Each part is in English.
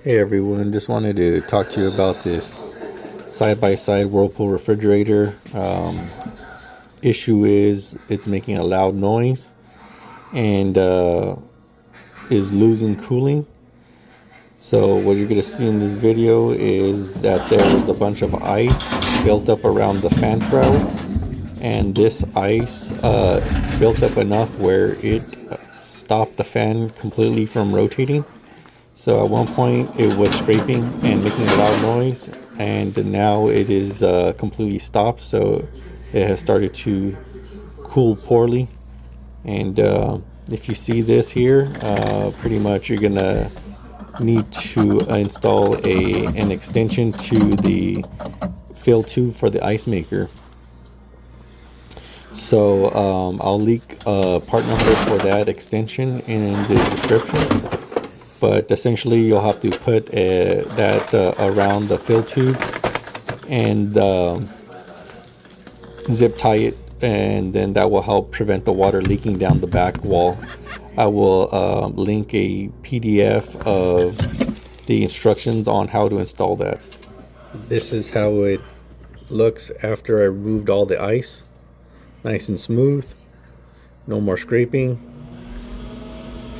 Hey everyone, just wanted to talk to you about this side-by-side Whirlpool refrigerator. Issue is it's making a loud noise and is losing cooling. So what you're going to see in this video is that there is a bunch of ice built up around the fan shroud, and this ice built up enough where it stopped the fan completely from rotating. So at one point it was scraping and making a loud noise, and now it is completely stopped. So it has started to cool poorly. And if you see this here, pretty much you're gonna need to install an extension to the fill tube for the ice maker. So I'll link part number for that extension in the description. But essentially you'll have to put that around the fill tube and zip tie it, and then that will help prevent the water leaking down the back wall. I will link a PDF of the instructions on how to install that. This is how it looks after I removed all the ice. Nice and smooth, no more scraping.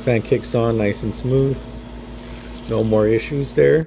Fan kicks on nice and smooth. No more issues there.